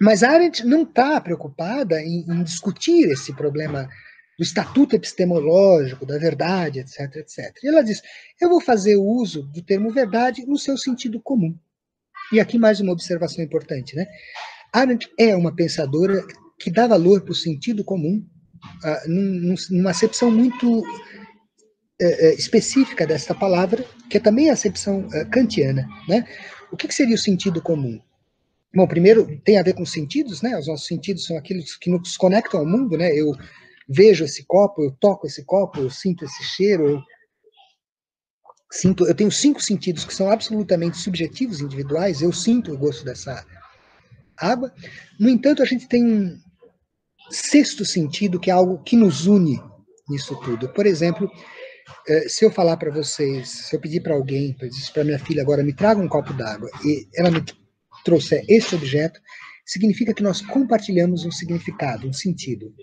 Mas a Arendt não está preocupada em discutir esse problema do estatuto epistemológico, da verdade, etc, etc. E ela diz, eu vou fazer o uso do termo verdade no seu sentido comum. E aqui mais uma observação importante, né? Arendt é uma pensadora que dá valor para o sentido comum, numa acepção muito específica desta palavra, que é também a acepção kantiana, né? O que seria o sentido comum? Bom, primeiro tem a ver com os sentidos, né? Os nossos sentidos são aqueles que nos conectam ao mundo, né? Eu vejo esse copo, eu toco esse copo, eu sinto esse cheiro, eu tenho 5 sentidos que são absolutamente subjetivos, individuais. Eu sinto o gosto dessa água. No entanto, a gente tem um sexto sentido que é algo que nos une nisso tudo. Por exemplo, se eu falar para vocês, se eu pedir para alguém, para minha filha agora, me traga um copo d'água, e ela me trouxer esse objeto, significa que nós compartilhamos um significado, um sentido.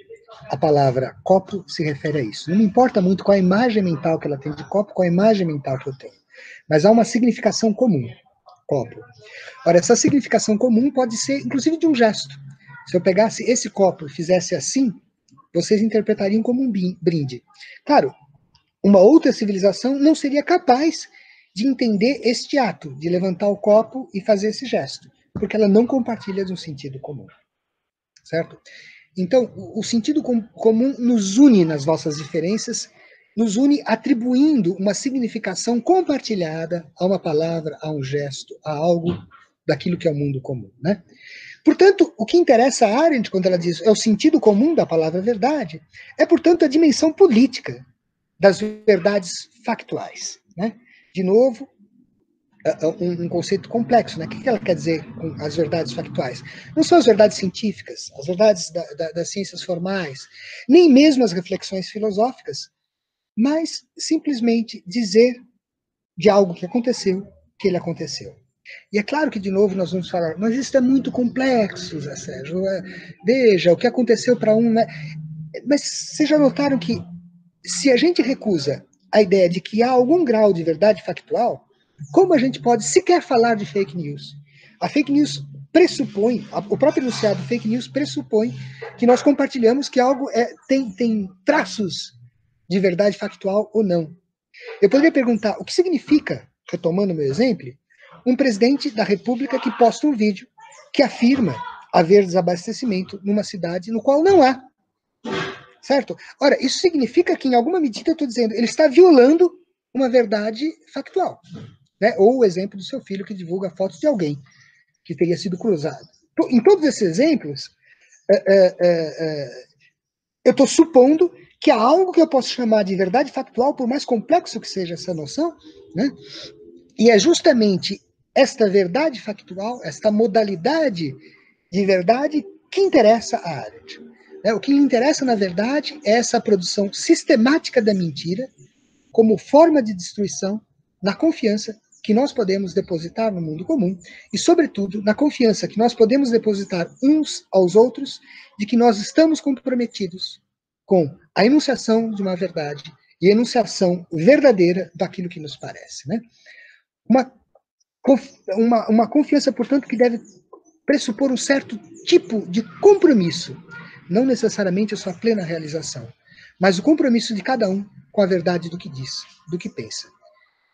A palavra copo se refere a isso. Não me importa muito qual a imagem mental que ela tem de copo, qual a imagem mental que eu tenho. Mas há uma significação comum, copo. Ora, essa significação comum pode ser, inclusive, de um gesto. Se eu pegasse esse copo e fizesse assim, vocês interpretariam como um brinde. Claro, uma outra civilização não seria capaz de entender este ato, de levantar o copo e fazer esse gesto, porque ela não compartilha de um sentido comum, certo? Então, o sentido comum nos une nas nossas diferenças, nos une atribuindo uma significação compartilhada a uma palavra, a um gesto, a algo daquilo que é o mundo comum, né? Portanto, o que interessa a Arendt, quando ela diz é o sentido comum da palavra verdade, é, portanto, a dimensão política das verdades factuais, né? De novo, um conceito complexo, né? O que ela quer dizer com as verdades factuais? Não são as verdades científicas, as verdades das ciências formais, nem mesmo as reflexões filosóficas, mas simplesmente dizer de algo que aconteceu, que ele aconteceu. E é claro que, de novo, nós vamos falar, mas isso é muito complexo, Zé Sérgio. Veja, o que aconteceu para um... Né? Mas vocês já notaram que se a gente recusa a ideia de que há algum grau de verdade factual, como a gente pode sequer falar de fake news? A fake news pressupõe, o próprio enunciado fake news pressupõe que nós compartilhamos que algo tem traços de verdade factual ou não. Eu poderia perguntar o que significa, retomando meu exemplo, um presidente da República que posta um vídeo que afirma haver desabastecimento numa cidade no qual não há. Certo? Ora, isso significa que, em alguma medida, eu estou dizendo, ele está violando uma verdade factual. Né? Ou o exemplo do seu filho que divulga fotos de alguém que teria sido cruzado. Em todos esses exemplos, eu estou supondo que há algo que eu posso chamar de verdade factual, por mais complexo que seja essa noção, né? E é justamente esta verdade factual, esta modalidade de verdade, que interessa a Arendt. O que lhe interessa, na verdade, é essa produção sistemática da mentira como forma de destruição na confiança que nós podemos depositar no mundo comum e, sobretudo, na confiança que nós podemos depositar uns aos outros de que nós estamos comprometidos com a enunciação de uma verdade e a enunciação verdadeira daquilo que nos parece. Né? Uma confiança, portanto, que deve pressupor um certo tipo de compromisso, não necessariamente a sua plena realização, mas o compromisso de cada um com a verdade do que diz, do que pensa.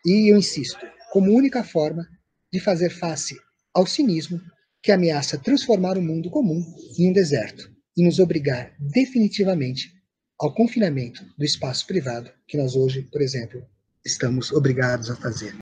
E eu insisto, como única forma de fazer face ao cinismo que ameaça transformar o mundo comum em um deserto e nos obrigar definitivamente ao confinamento do espaço privado que nós hoje, por exemplo, estamos obrigados a fazer.